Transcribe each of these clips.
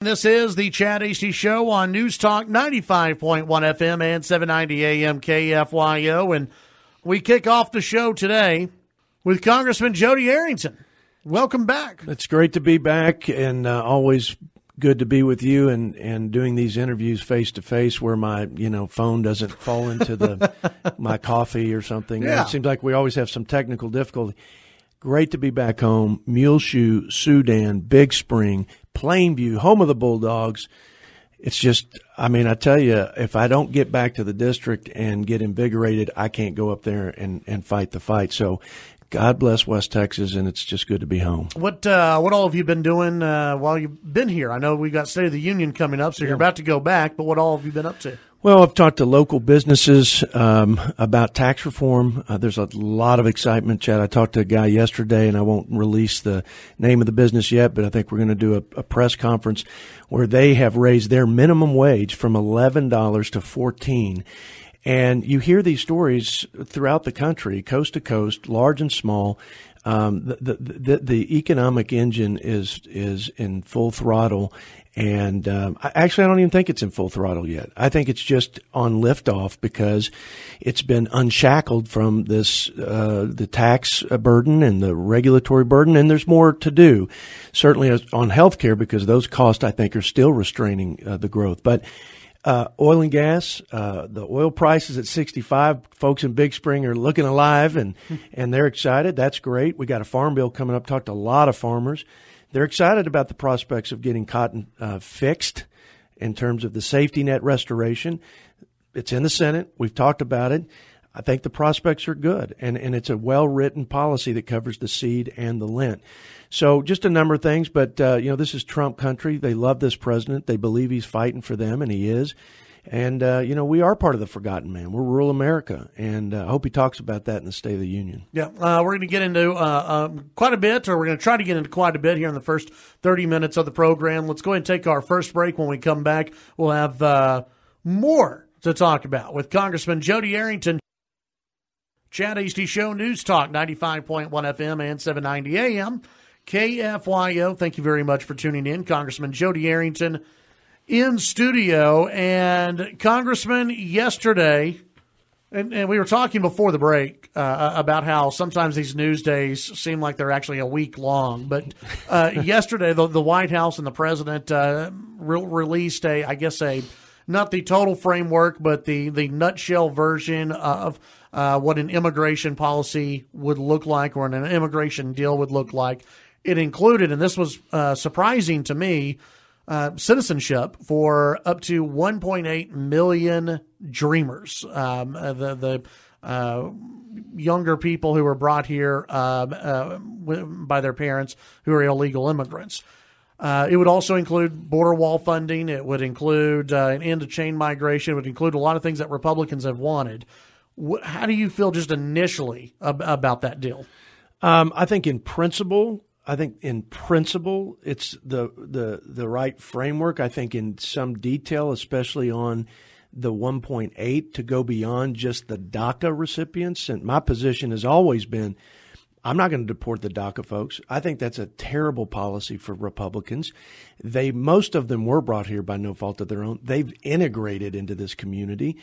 This is the Chad Hasty Show on News Talk 95.1 FM and 790 AM KFYO. And we kick off the show today with Congressman Jodey Arrington. Welcome back. It's great to be back, and always good to be with you and doing these interviews face to face where my phone doesn't fall into my coffee or something. Yeah. It seems like we always have some technical difficulty. Great to be back home. Muleshoe, Sudan, Big Spring, Plainview, home of the Bulldogs. It's just, I tell you, if I don't get back to the district and get invigorated, I can't go up there and fight the fight. So God bless West Texas, and it's just good to be home. What all have you been doing while you've been here? I know we got State of the Union coming up, so you're about to go back, but what all have you been up to? Well, I've talked to local businesses about tax reform. There's a lot of excitement, Chad. I talked to a guy yesterday, and I won't release the name of the business yet, but I think we're going to do a press conference where they have raised their minimum wage from $11 to $14. And you hear these stories throughout the country, coast to coast, large and small. The economic engine is in full throttle. And I don't even think it's in full throttle yet. I think it's just on liftoff because it's been unshackled from this the tax burden and the regulatory burden, and there's more to do. Certainly on healthcare, because those costs I think are still restraining the growth. But oil and gas, the oil price is at 65. Folks in Big Spring are looking alive and they're excited. That's great. We got a farm bill coming up. Talked to a lot of farmers. They're excited about the prospects of getting cotton fixed in terms of the safety net restoration. It's in the Senate. We've talked about it. I think the prospects are good, and it's a well-written policy that covers the seed and the lint. So just a number of things, but, this is Trump country. They love this president. They believe he's fighting for them, and he is. And, we are part of the forgotten man. We're rural America, and I hope he talks about that in the State of the Union. Yeah, we're going to get into quite a bit, or we're going to try to get into quite a bit here in the first 30 minutes of the program. Let's go ahead and take our first break. When we come back, we'll have more to talk about with Congressman Jodey Arrington. Chad Hasty Show, News Talk, 95.1 FM and 790 AM. KFYO, thank you very much for tuning in. Congressman Jodey Arrington in studio. And Congressman, yesterday, and we were talking before the break about how sometimes these news days seem like they're actually a week long. But yesterday, the White House and the president released not the total framework, but the nutshell version of what an immigration policy would look like, or an immigration deal would look like. It included, and this was surprising to me, citizenship for up to 1.8 million dreamers, the younger people who were brought here by their parents who are illegal immigrants. It would also include border wall funding. It would include an end to chain migration. It would include a lot of things that Republicans have wanted. How do you feel just initially about that deal? I think in principle, it's the right framework. I think in some detail, especially on the 1.8, to go beyond just the DACA recipients. And my position has always been, I'm not going to deport the DACA folks. I think that's a terrible policy for Republicans. Most of them were brought here by no fault of their own. They've integrated into this community,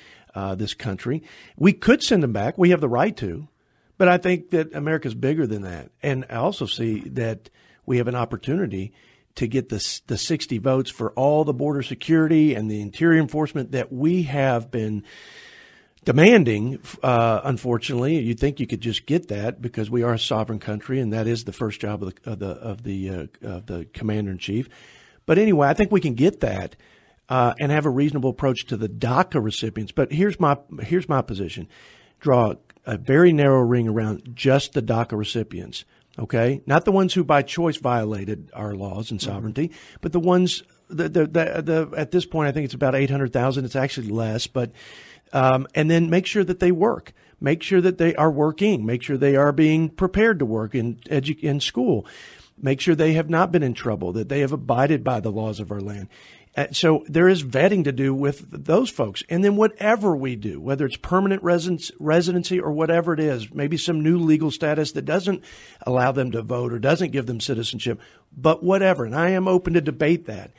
this country. We could send them back. We have the right to. But I think that America's bigger than that. And I also see that we have an opportunity to get the 60 votes for all the border security and the interior enforcement that we have been demanding. Unfortunately, you'd think you could just get that because we are a sovereign country, and that is the first job of the commander in chief. But anyway, I think we can get that and have a reasonable approach to the DACA recipients. But here's my position: draw a very narrow ring around just the DACA recipients. Okay, not the ones who by choice violated our laws and sovereignty, but the ones at this point, I think it's about 800,000. It's actually less, but. And then make sure that they work. Make sure that they are working. Make sure they are being prepared to work in school. Make sure they have not been in trouble, that they have abided by the laws of our land. So there is vetting to do with those folks. And then whatever we do, whether it's permanent residency or whatever it is, maybe some new legal status that doesn't allow them to vote or doesn't give them citizenship, but whatever. And I am open to debate that.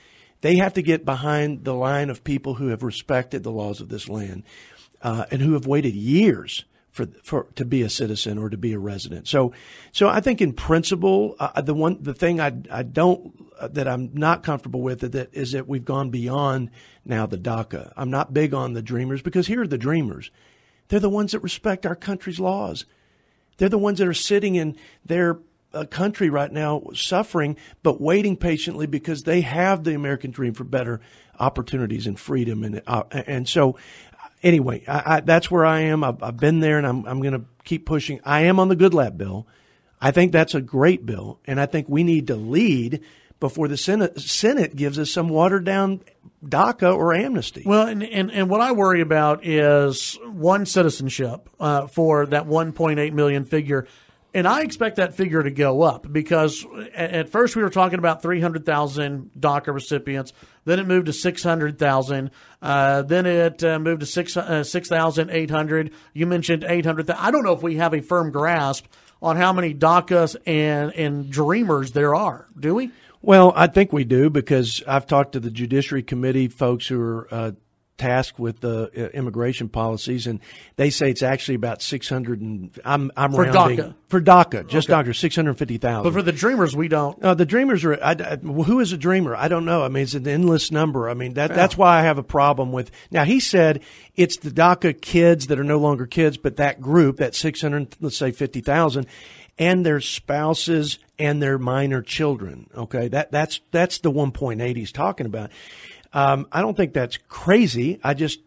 They have to get behind the line of people who have respected the laws of this land and who have waited years for to be a citizen or to be a resident. So I think in principle, the thing that I'm not comfortable with is that we've gone beyond now the DACA. I'm not big on the dreamers, because here are the dreamers. They're the ones that respect our country's laws. They're the ones that are sitting in their country right now suffering, but waiting patiently because they have the American dream for better opportunities and freedom. And so anyway, that's where I am. I've been there, and I'm going to keep pushing. I am on the Good Lab bill. I think that's a great bill, and I think we need to lead before the Senate gives us some watered-down DACA or amnesty. Well, and what I worry about is one, citizenship for that 1.8 million figure. And I expect that figure to go up, because at first we were talking about 300,000 DACA recipients. Then it moved to 600,000. Then it moved to 6,800. You mentioned 800,000. I don't know if we have a firm grasp on how many DACAs and dreamers there are. Do we? Well, I think we do, because I've talked to the Judiciary Committee folks who are tasked with the immigration policies, and they say it's actually about 600. And I'm for rounding DACA. For DACA, just okay. DACA, 650,000. But for the dreamers, we don't. The dreamers are. Who is a dreamer? I don't know. I mean, it's an endless number. I mean, that's why I have a problem with. Now, he said it's the DACA kids that are no longer kids, but that group, that 600, let's say 50,000. And their spouses and their minor children. Okay, that's the 1.8 he's talking about. I don't think that's crazy. I just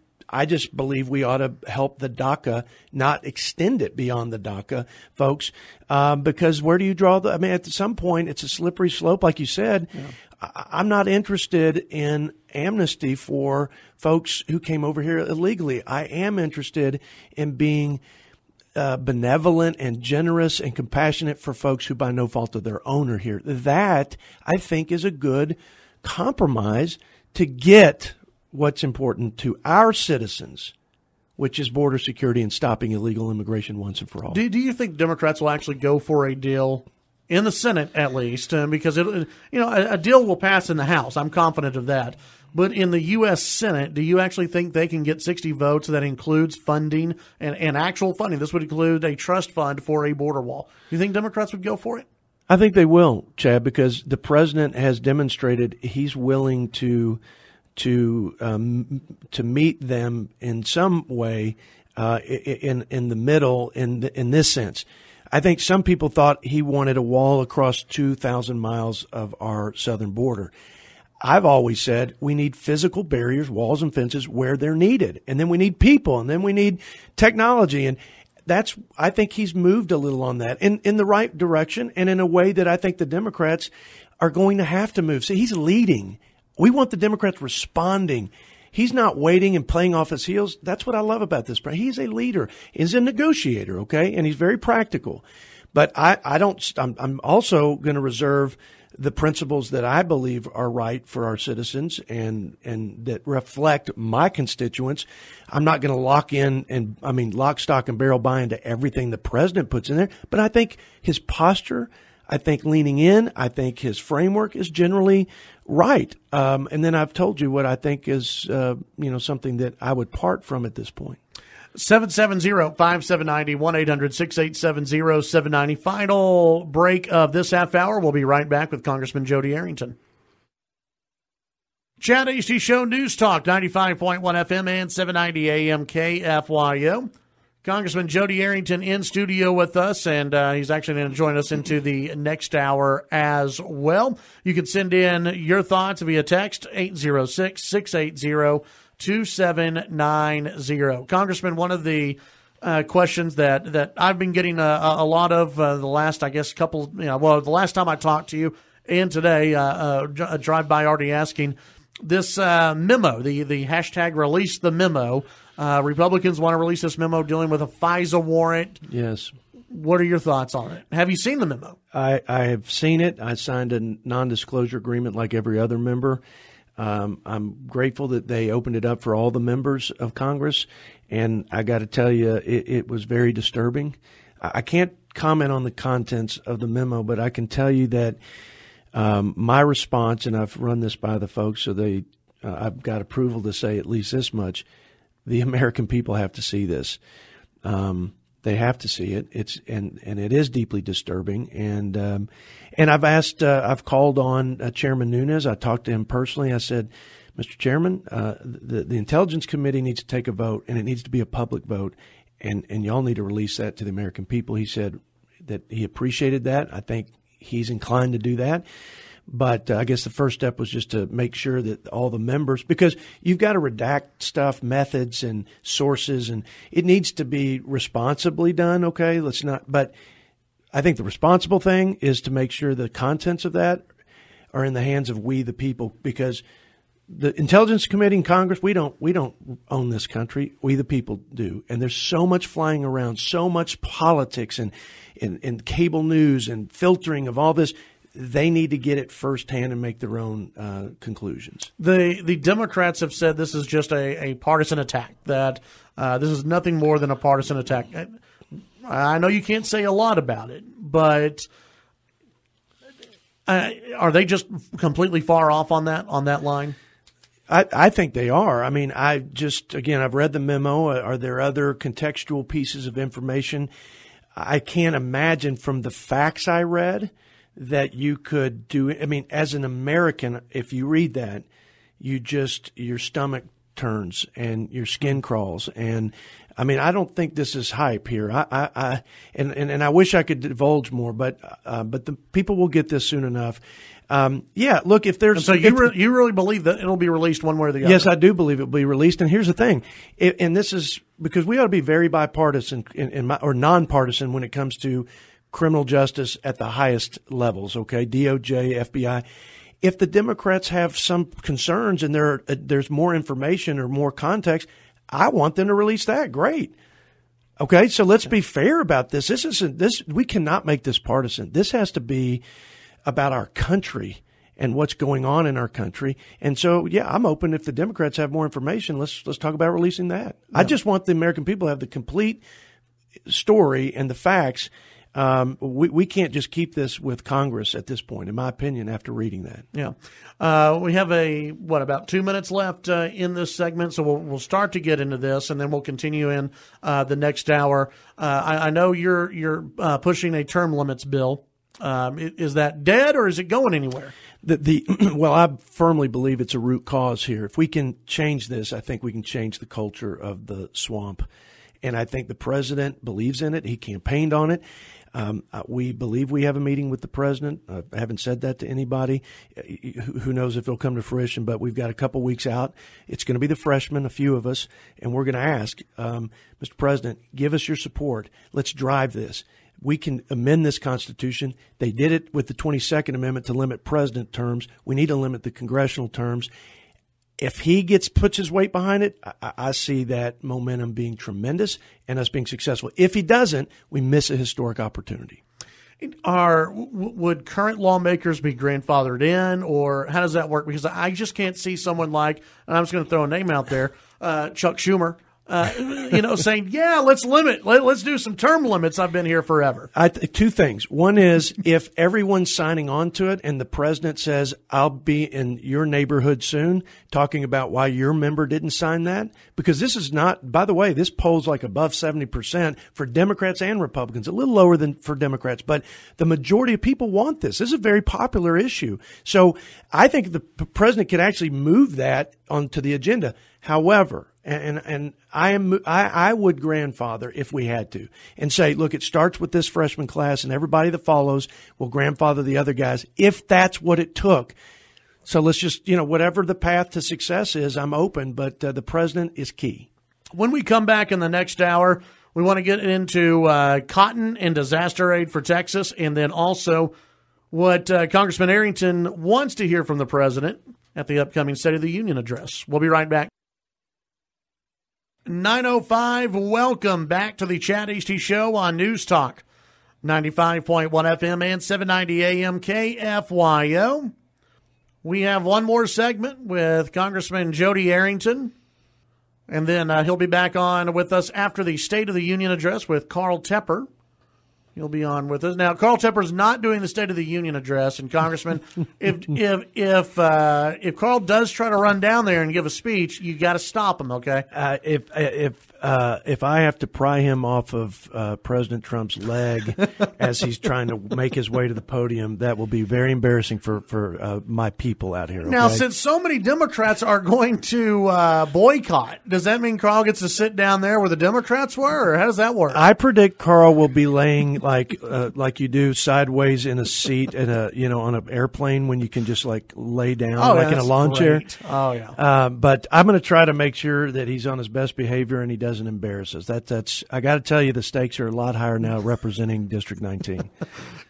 believe we ought to help the DACA, not extend it beyond the DACA, folks. Because where do you draw I mean, at some point, it's a slippery slope, like you said. Yeah. I'm not interested in amnesty for folks who came over here illegally. I am interested in being benevolent and generous and compassionate for folks who by no fault of their own are here. That, I think, is a good compromise to get what's important to our citizens, which is border security and stopping illegal immigration once and for all. Do you think Democrats will actually go for a deal in the Senate, at least? Because a deal will pass in the House. I'm confident of that. But in the U.S. Senate, do you actually think they can get 60 votes that includes funding and actual funding? This would include a trust fund for a border wall. Do you think Democrats would go for it? I think they will, Chad, because the president has demonstrated he's willing to meet them in some way in the middle in this sense. I think some people thought he wanted a wall across 2,000 miles of our southern border. I've always said we need physical barriers, walls and fences where they're needed. And then we need people, and then we need technology. And I think he's moved a little on that in the right direction, and in a way that I think the Democrats are going to have to move. See, he's leading. We want the Democrats responding. He's not waiting and playing off his heels. That's what I love about this. He's a leader. He's a negotiator, okay? And he's very practical. But I'm also going to reserve the principles that I believe are right for our citizens and that reflect my constituents. I'm not going to lock, stock, and barrel buy into everything the president puts in there. But I think his posture, I think leaning in, I think his framework is generally right. And then I've told you what I think is, something that I would part from at this point. 770-5790, 1-800-687-0790. Final break of this half hour. We'll be right back with Congressman Jodey Arrington. Chad Hasty Show, News Talk, 95.1 FM and 790 AM KFYO. Congressman Jodey Arrington in studio with us, and he's actually going to join us into the next hour as well. You can send in your thoughts via text, 806-680-2790. Congressman, one of the questions that I've been getting a lot of the last, I guess, the last time I talked to you and today, a drive-by already asking, this memo, the hashtag release the memo. Republicans want to release this memo dealing with a FISA warrant. Yes. What are your thoughts on it? Have you seen the memo? I have seen it. I signed a non-disclosure agreement like every other member. I'm grateful that they opened it up for all the members of Congress, and I got to tell you, it was very disturbing. I can't comment on the contents of the memo, but I can tell you that My response, and I've run this by the folks, so I've got approval to say at least this much: the American people have to see this. They have to see it. And it is deeply disturbing. And I've called on Chairman Nunez. I talked to him personally. I said, Mr. Chairman, the Intelligence Committee needs to take a vote, and it needs to be a public vote, and y'all need to release that to the American people. He said that he appreciated that. I think he's inclined to do that. But I guess the first step was just to make sure that all the members, because you've got to redact stuff, methods and sources, and it needs to be responsibly done. Okay, let's not. But I think the responsible thing is to make sure the contents of that are in the hands of we the people, because the Intelligence Committee in Congress, we don't own this country. We the people do. And there's so much flying around, so much politics and cable news and filtering of all this. They need to get it firsthand and make their own conclusions. The Democrats have said this is just a partisan attack, that this is nothing more than a partisan attack. I know you can't say a lot about it, but are they just completely far off on that line? I think they are. I mean, I've read the memo. Are there other contextual pieces of information? I can't imagine from the facts I read that you could do it. I mean, as an American, if you read that, your stomach turns and your skin crawls. And I mean, I don't think this is hype here. And I wish I could divulge more, but the people will get this soon enough. Look, if there's, and so you really believe that it'll be released one way or the other? Yes, I do believe it'll be released. And here's the thing, and this is because we ought to be very bipartisan or nonpartisan when it comes to criminal justice at the highest levels. Okay, DOJ, FBI. If the Democrats have some concerns and there's more information or more context, I want them to release that. Great. Okay, so let's be fair about this. We cannot make this partisan. This has to be about our country and what's going on in our country. And so, yeah, I'm open if the Democrats have more information. Let's talk about releasing that. Yeah. I just want the American people to have the complete story and the facts. We can't just keep this with Congress at this point, in my opinion, after reading that. Yeah. We have about 2 minutes left in this segment, so we'll start to get into this, and then we'll continue in the next hour. I know you're pushing a term limits bill. Is that dead, or is it going anywhere? Well, I firmly believe it's a root cause here. If we can change this, I think we can change the culture of the swamp. And I think the president believes in it. He campaigned on it. We believe we have a meeting with the president. I haven't said that to anybody. Who knows if it'll come to fruition, but we've got a couple weeks out. It's going to be the freshmen, a few of us, and we're going to ask, Mr. President, give us your support. Let's drive this. We can amend this Constitution. They did it with the 22nd Amendment to limit president terms. We need to limit the congressional terms. If he puts his weight behind it, I see that momentum being tremendous and us being successful. If he doesn't, we miss a historic opportunity. Would current lawmakers be grandfathered in, or how does that work? Because I just can't see someone like, and I'm just going to throw a name out there, Chuck Schumer, saying, yeah, let's do some term limits. I've been here forever. Two things. One is if everyone's signing on to it and the president says, I'll be in your neighborhood soon, talking about why your member didn't sign that. Because this is not, by the way, this polls like above 70% for Democrats and Republicans, a little lower than for Democrats, but the majority of people want this. This is a very popular issue. So I think the president could actually move that onto the agenda. However, and I would grandfather if we had to and say, look, it starts with this freshman class and everybody that follows will grandfather the other guys if that's what it took. So let's just, whatever the path to success is, I'm open, but the president is key. When we come back in the next hour, we want to get into cotton and disaster aid for Texas, and then also what Congressman Arrington wants to hear from the president at the upcoming State of the Union address. We'll be right back. 9:05, welcome back to the Chad Hasty Show on News Talk 95.1 FM and 790 AM KFYO. We have one more segment with Congressman Jodey Arrington, and then he'll be back on with us after the State of the Union address with Carl Tepper. He'll be on with us. Now, Carl Tepper's not doing the State of the Union address, and Congressman, if Carl does try to run down there and give a speech, you got to stop him, okay? If I have to pry him off of President Trump's leg as he's trying to make his way to the podium, that will be very embarrassing for my people out here. Okay? Now, since so many Democrats are going to boycott, does that mean Carl gets to sit down there where the Democrats were, or how does that work? I predict Carl will be laying like you do sideways in a seat in on an airplane when you can just like lay down in a lawn chair. Oh yeah. But I'm going to try to make sure that he's on his best behavior and he doesn't embarrass us. That's I got to tell you, the stakes are a lot higher now representing District 19.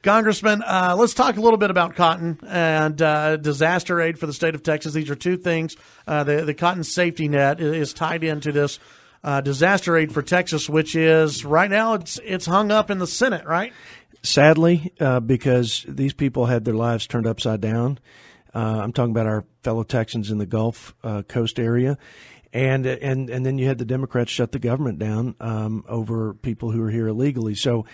Congressman, let's talk a little bit about cotton and disaster aid for the state of Texas. These are two things. The cotton safety net is tied into this disaster aid for Texas, which is right now it's hung up in the Senate, right? Sadly, because these people had their lives turned upside down. I'm talking about our fellow Texans in the Gulf Coast area. And then you had the Democrats shut the government down over people who are here illegally. So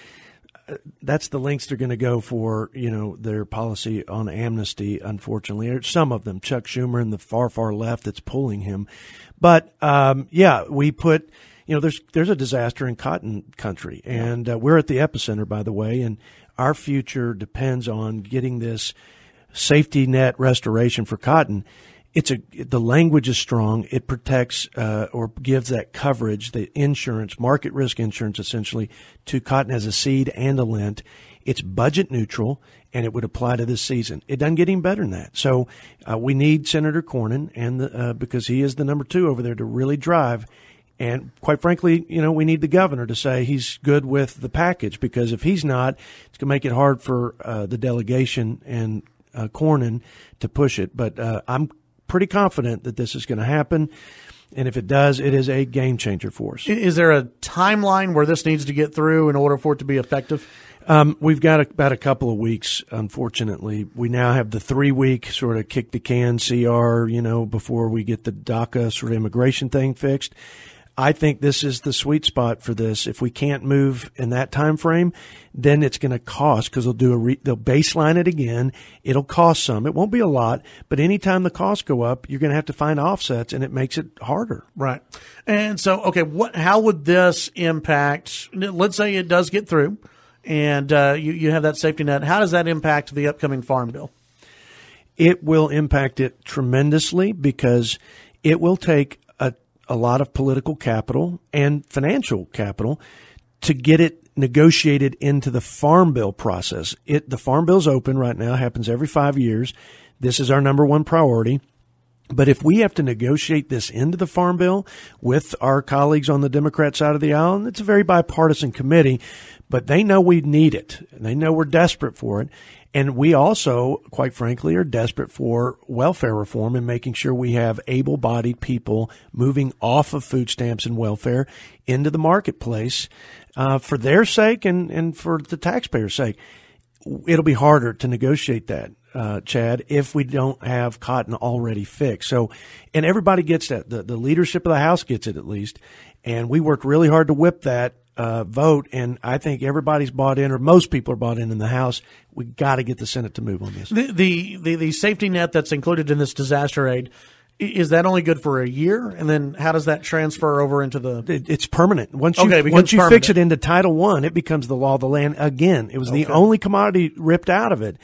that's the lengths they're going to go for, their policy on amnesty, unfortunately. Or some of them, Chuck Schumer and the far, far left that's pulling him. But, we put – there's a disaster in cotton country, and we're at the epicenter, by the way, and our future depends on getting this safety net restoration for cotton. The language is strong. It protects or gives that coverage, the insurance, market risk insurance, essentially, to cotton as a seed and a lint. It's budget neutral, and it would apply to this season. It doesn't get any better than that. So we need Senator Cornyn, and because he is the number 2 over there, to really drive. And quite frankly, we need the governor to say he's good with the package, because if he's not, it's going to make it hard for the delegation and Cornyn to push it. But I'm pretty confident that this is going to happen. And if it does, it is a game changer for us. Is there a timeline where this needs to get through in order for it to be effective? We've got about a couple of weeks, unfortunately. We now have the 3-week sort of kick the can CR, before we get the DACA sort of immigration thing fixed. I think this is the sweet spot for this. If we can't move in that time frame, then it's going to cost, because they'll baseline it again. It'll cost some. It won't be a lot, but anytime the costs go up, you're going to have to find offsets, and it makes it harder. Right. And so, okay, how would this impact? Let's say it does get through, and you have that safety net. How does that impact the upcoming farm bill? It will impact it tremendously, because it will take a lot of political capital and financial capital to get it negotiated into the farm bill process. The farm bill's open right now, happens every 5 years. This is our number 1 priority. But if we have to negotiate this into the farm bill with our colleagues on the Democrat side of the aisle, and it's a very bipartisan committee, but they know we need it. They know we're desperate for it. And we also, quite frankly, are desperate for welfare reform and making sure we have able-bodied people moving off of food stamps and welfare into the marketplace for their sake and for the taxpayers' sake. It'll be harder to negotiate that, Chad, if we don't have cotton already fixed. So, and everybody gets that. The leadership of the House gets it, at least. And we worked really hard to whip that vote, and I think everybody's bought in, or most people are bought in the House. We got to get the Senate to move on this. The safety net that's included in this disaster aid, is that only good for a year? And then how does that transfer over into the? It's permanent. Once you fix it into Title I, it becomes the law of the land again. It was the only commodity ripped out of it.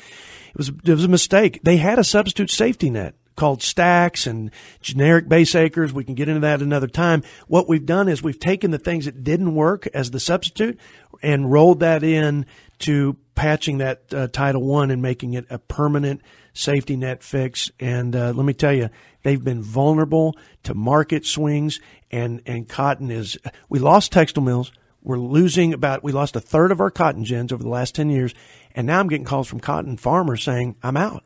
It was a mistake. They had a substitute safety net called stacks and generic base acres. We can get into that another time. What we've done is we've taken the things that didn't work as the substitute and rolled that in to patching that Title I and making it a permanent safety net fix. And let me tell you, they've been vulnerable to market swings, and cotton is – we lost textile mills. We lost a third of our cotton gins over the last 10 years, and now I'm getting calls from cotton farmers saying, I'm out.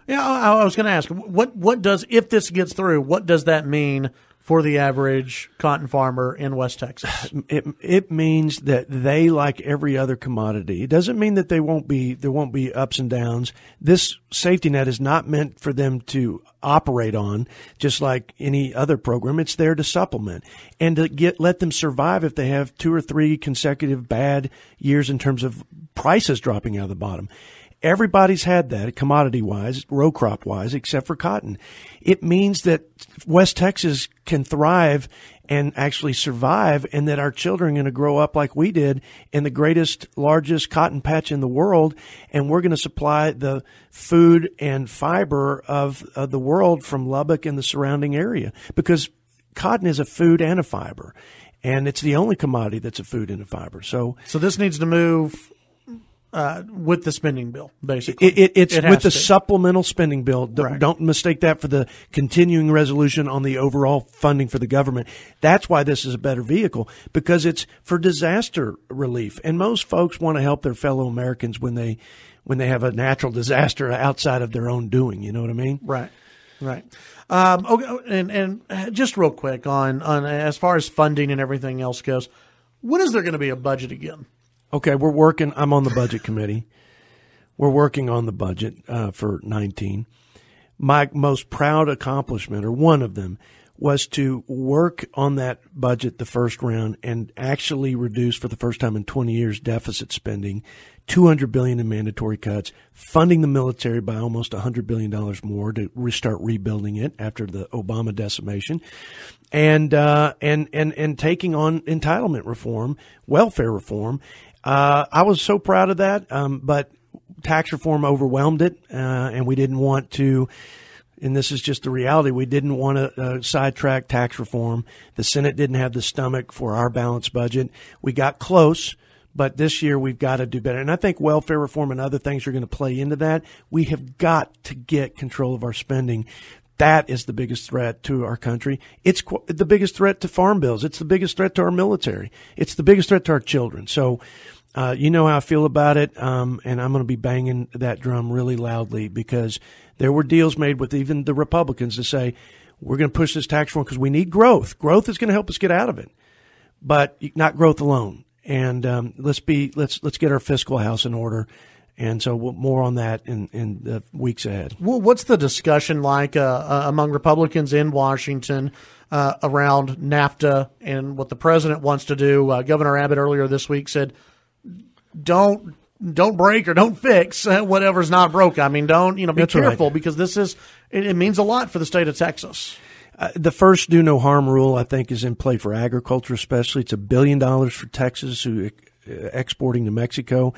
Yeah, I was going to ask, what does, if this gets through, what does that mean for the average cotton farmer in West Texas? It means that they, like every other commodity, it doesn't mean that there won't be ups and downs. This safety net is not meant for them to operate on, just like any other program. It's there to supplement and to let them survive if they have 2 or 3 consecutive bad years in terms of prices dropping out of the bottom. Everybody's had that, commodity-wise, row crop-wise, except for cotton. It means that West Texas can thrive and actually survive, and that our children are going to grow up like we did in the greatest, largest cotton patch in the world, and we're going to supply the food and fiber of the world from Lubbock and the surrounding area, because cotton is a food and a fiber, and it's the only commodity that's a food and a fiber. So this needs to move with the spending bill, basically. It's with the supplemental spending bill. Don't mistake that for the continuing resolution on the overall funding for the government. That's why this is a better vehicle, because it's for disaster relief. And most folks want to help their fellow Americans when they have a natural disaster outside of their own doing. You know what I mean? Right. Okay, and just real quick on as far as funding and everything else goes, when is there going to be a budget again? Okay, we're working. I'm on the budget committee. We're working on the budget for 19. My most proud accomplishment, or one of them, was to work on that budget the first round and actually reduce, for the first time in 20 years, deficit spending, $200 billion in mandatory cuts, funding the military by almost $100 billion more to restart rebuilding it after the Obama decimation, and taking on entitlement reform, welfare reform. I was so proud of that, but tax reform overwhelmed it, and we didn't want to. And this is just the reality. We didn't want to sidetrack tax reform. The Senate didn't have the stomach for our balanced budget. We got close, but this year we've got to do better. And I think welfare reform and other things are going to play into that. We have got to get control of our spending. That is the biggest threat to our country. It's the biggest threat to farm bills. It's the biggest threat to our military. It's the biggest threat to our children. So, you know how I feel about it. And I'm going to be banging that drum really loudly, because there were deals made with even the Republicans to say, we're going to push this tax reform because we need growth. Growth is going to help us get out of it, but not growth alone. And let's get our fiscal house in order. And so more on that in the weeks ahead. Well, what's the discussion like among Republicans in Washington around NAFTA and what the president wants to do? Governor Abbott earlier this week said, don't break or don't fix whatever's not broke. I mean, be That's careful, right. Because it means a lot for the state of Texas. The first do no harm rule, I think, is in play for agriculture, especially. It's $1 billion for Texas, who exporting to Mexico.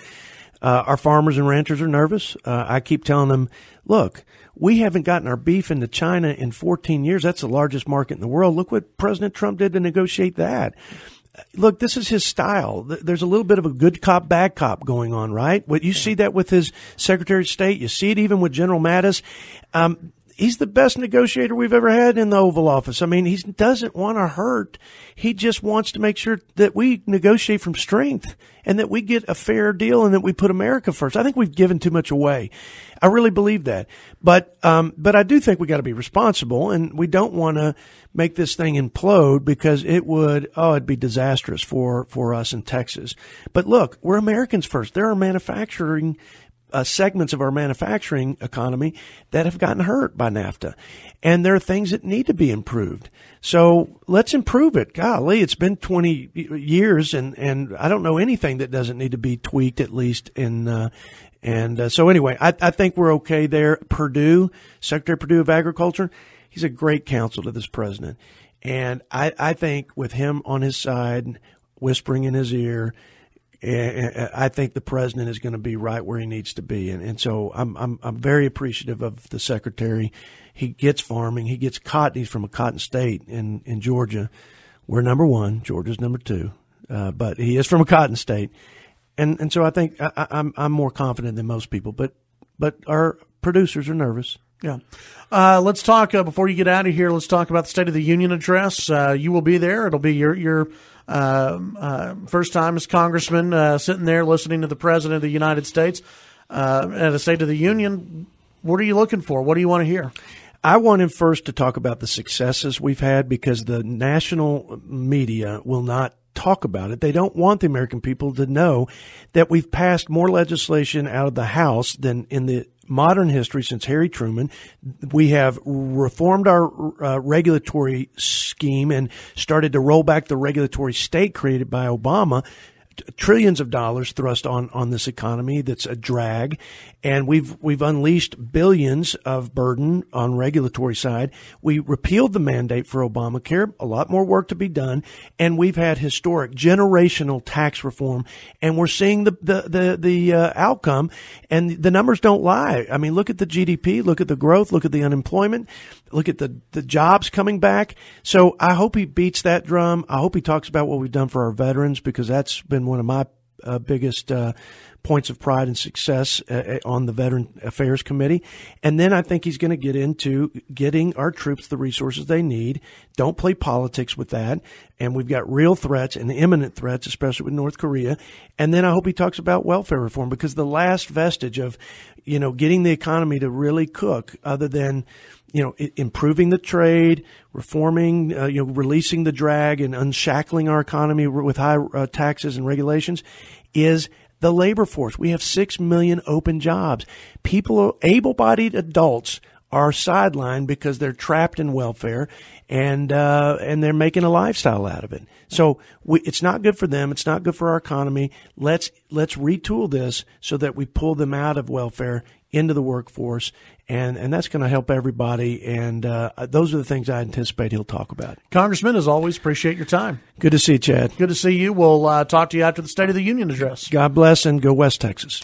Our farmers and ranchers are nervous. I keep telling them, look, we haven't gotten our beef into China in 14 years. That's the largest market in the world. Look what President Trump did to negotiate that. Look, this is his style. There's a little bit of a good cop, bad cop going on, right? You see that with his Secretary of State. You see it even with General Mattis. He's the best negotiator we've ever had in the Oval Office. I mean, he doesn't want to hurt. He just wants to make sure that we negotiate from strength and that we get a fair deal and that we put America first. I think we've given too much away. I really believe that. But I do think we got to be responsible, and we don't want to make this thing implode, because it'd be disastrous for us in Texas. But look, we're Americans first. There are manufacturing segments of our manufacturing economy that have gotten hurt by NAFTA. And there are things that need to be improved. So let's improve it. Golly, it's been 20 years and I don't know anything that doesn't need to be tweaked, at least so anyway, I think we're okay there. Secretary Perdue of Agriculture, he's a great counsel to this president. And I think with him on his side, whispering in his ear, I think the president is going to be right where he needs to be, and so I'm very appreciative of the secretary. He gets farming, he gets cotton. He's from a cotton state in Georgia. We're number one, Georgia's number two, but he is from a cotton state, and so I think I'm more confident than most people. But our producers are nervous. Yeah. Let's talk before you get out of here. Let's talk about the State of the Union address. You will be there. It'll be your first time as congressman sitting there listening to the President of the United States at a State of the Union. What are you looking for? What do you want to hear? I want him first to talk about the successes we've had, because the national media will not talk about it. They don't want the American people to know that we've passed more legislation out of the House than in the modern history since Harry Truman. We have reformed our regulatory scheme and started to roll back the regulatory state created by Obama. Trillions of dollars thrust on this economy that's a drag, and we've unleashed billions of burden on regulatory side. We repealed the mandate for Obamacare, a lot more work to be done, and we've had historic generational tax reform, and we're seeing the outcome, and the numbers don't lie. I mean, look at the GDP, look at the growth, look at the unemployment, look at the jobs coming back. So I hope he beats that drum. I hope he talks about what we've done for our veterans, because that's been one of my biggest points of pride and success on the Veteran Affairs Committee. And then I think he's going to get into getting our troops the resources they need. Don't play politics with that. And we've got real threats and imminent threats, especially with North Korea. And then I hope he talks about welfare reform, because the last vestige of, getting the economy to really cook, other than improving the trade, reforming, releasing the drag and unshackling our economy with high taxes and regulations, is the labor force. We have 6 million open jobs. People, able-bodied adults, are sidelined because they're trapped in welfare, and they're making a lifestyle out of it. So it's not good for them. It's not good for our economy. Let's retool this so that we pull them out of welfare into the workforce, and that's going to help everybody. And those are the things I anticipate he'll talk about. Congressman, as always, appreciate your time. Good to see you, Chad. Good to see you. We'll talk to you after the State of the Union address. God bless, and go West Texas.